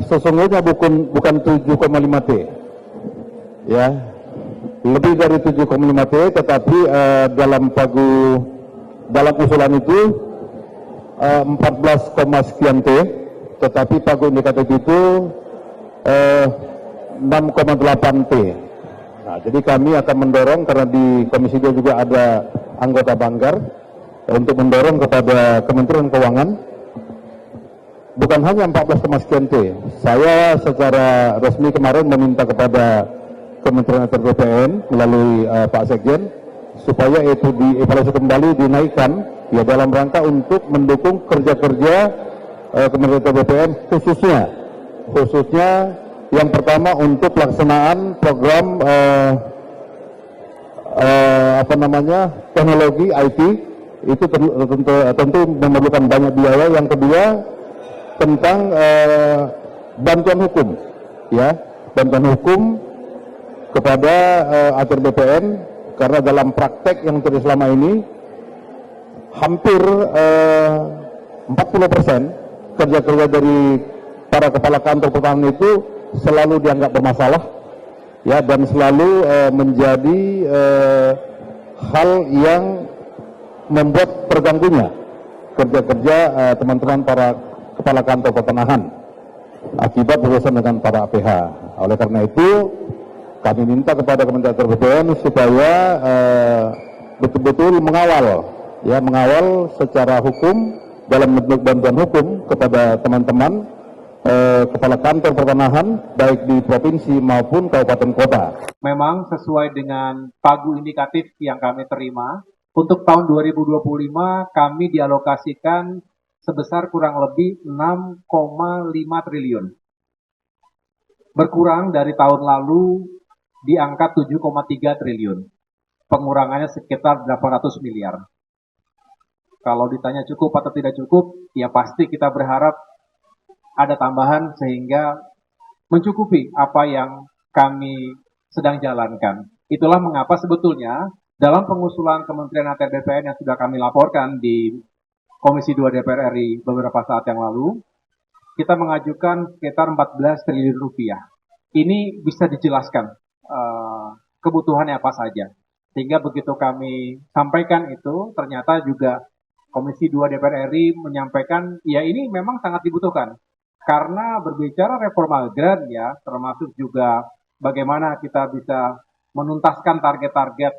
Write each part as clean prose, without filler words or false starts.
sesungguhnya bukan 7,5 T, ya, lebih dari 7,5 T, tetapi dalam usulan itu 14, sekian T, tetapi pagu indikatif itu 6,8 T. Nah, jadi kami akan mendorong, karena di Komisi 2 juga ada anggota Banggar, untuk mendorong kepada Kementerian Keuangan bukan hanya 14, sekian T. Saya secara resmi kemarin meminta kepada Kementerian ATR BPN melalui Pak Sekjen supaya itu dievaluasi kembali, dinaikkan, ya, dalam rangka untuk mendukung kerja-kerja Kementerian ATR BPN, khususnya yang pertama untuk pelaksanaan program teknologi IT, itu tentu memerlukan banyak biaya. Yang kedua tentang bantuan hukum, ya, bantuan hukum kepada ATR BPN, karena dalam praktek yang terjadi selama ini hampir 40% kerja-kerja dari para kepala kantor pertahanan itu selalu dianggap bermasalah, ya, dan selalu menjadi hal yang membuat terganggunya kerja-kerja teman-teman para kepala kantor pertanahan akibat berurusan dengan para APH. Oleh karena itu kami minta kepada Kementerian ATR BPN supaya betul-betul mengawal secara hukum, dalam bentuk bantuan hukum kepada teman-teman kepala kantor pertanahan baik di provinsi maupun kabupaten kota. Memang sesuai dengan pagu indikatif yang kami terima, untuk tahun 2025 kami dialokasikan sebesar kurang lebih 6,5 triliun. Berkurang dari tahun lalu di angka 7,3 triliun. Pengurangannya sekitar 800 miliar. Kalau ditanya cukup atau tidak cukup, ya pasti kita berharap ada tambahan sehingga mencukupi apa yang kami sedang jalankan. Itulah mengapa sebetulnya dalam pengusulan Kementerian ATR BPN yang sudah kami laporkan di Komisi 2 DPR RI beberapa saat yang lalu, kita mengajukan sekitar 14 triliun rupiah. Ini bisa dijelaskan kebutuhannya apa saja. Sehingga begitu kami sampaikan itu, ternyata juga Komisi 2 DPR RI menyampaikan, ya ini memang sangat dibutuhkan. Karena berbicara reforma agraria, termasuk juga bagaimana kita bisa menuntaskan target-target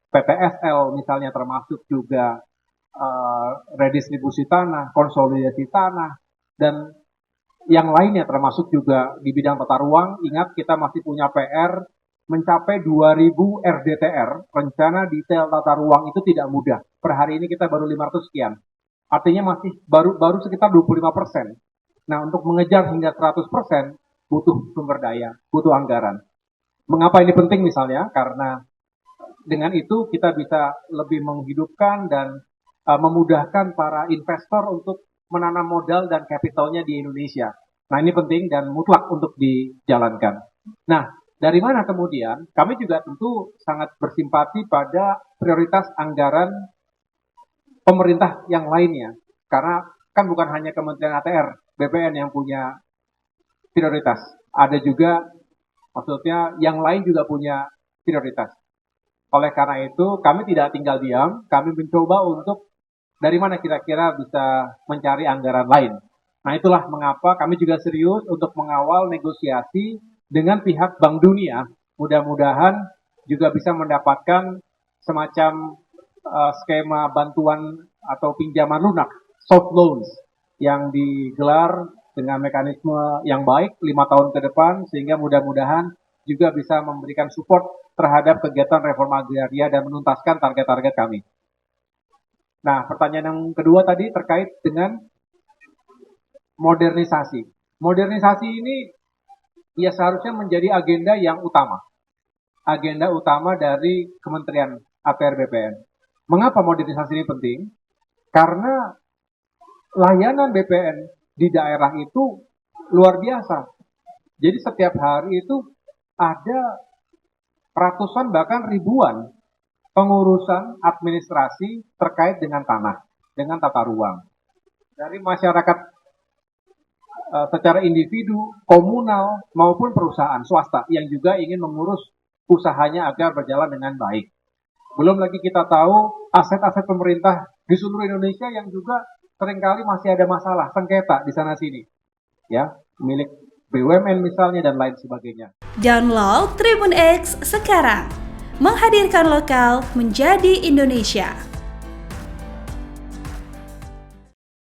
PTSL misalnya, termasuk juga redistribusi tanah, konsolidasi tanah, dan yang lainnya termasuk juga di bidang tata ruang. Ingat kita masih punya PR mencapai 2000 RDTR, rencana detail tata ruang itu tidak mudah. Per hari ini kita baru 500 sekian. Artinya masih baru sekitar 25%. Nah, untuk mengejar hingga 100% butuh sumber daya, butuh anggaran. Mengapa ini penting misalnya? Karena dengan itu kita bisa lebih menghidupkan dan memudahkan para investor untuk menanam modal dan kapitalnya di Indonesia. Nah, ini penting dan mutlak untuk dijalankan. Nah, dari mana kemudian kami juga tentu sangat bersimpati pada prioritas anggaran pemerintah yang lainnya. Karena kan bukan hanya Kementerian ATR BPN yang punya prioritas. Ada juga, maksudnya yang lain juga punya prioritas. Oleh karena itu, kami tidak tinggal diam, kami mencoba untuk dari mana kira-kira bisa mencari anggaran lain. Nah, itulah mengapa kami juga serius untuk mengawal negosiasi dengan pihak Bank Dunia. Mudah-mudahan juga bisa mendapatkan semacam skema bantuan atau pinjaman lunak, soft loans, yang digelar dengan mekanisme yang baik 5 tahun ke depan, sehingga mudah-mudahan juga bisa memberikan support terhadap kegiatan reforma agraria dan menuntaskan target-target kami. Nah, pertanyaan yang kedua tadi terkait dengan modernisasi. Modernisasi ini ya seharusnya menjadi agenda yang utama. Agenda utama dari Kementerian ATR BPN. Mengapa modernisasi ini penting? Karena layanan BPN di daerah itu luar biasa. Jadi setiap hari itu ada ratusan bahkan ribuan pengurusan administrasi terkait dengan tanah, dengan tata ruang. Dari masyarakat secara individu, komunal, maupun perusahaan swasta yang juga ingin mengurus usahanya agar berjalan dengan baik. Belum lagi kita tahu aset-aset pemerintah di seluruh Indonesia yang juga seringkali masih ada masalah, sengketa di sana-sini. Ya, milik BUMN misalnya dan lain sebagainya. Download Tribun X sekarang, menghadirkan lokal menjadi Indonesia.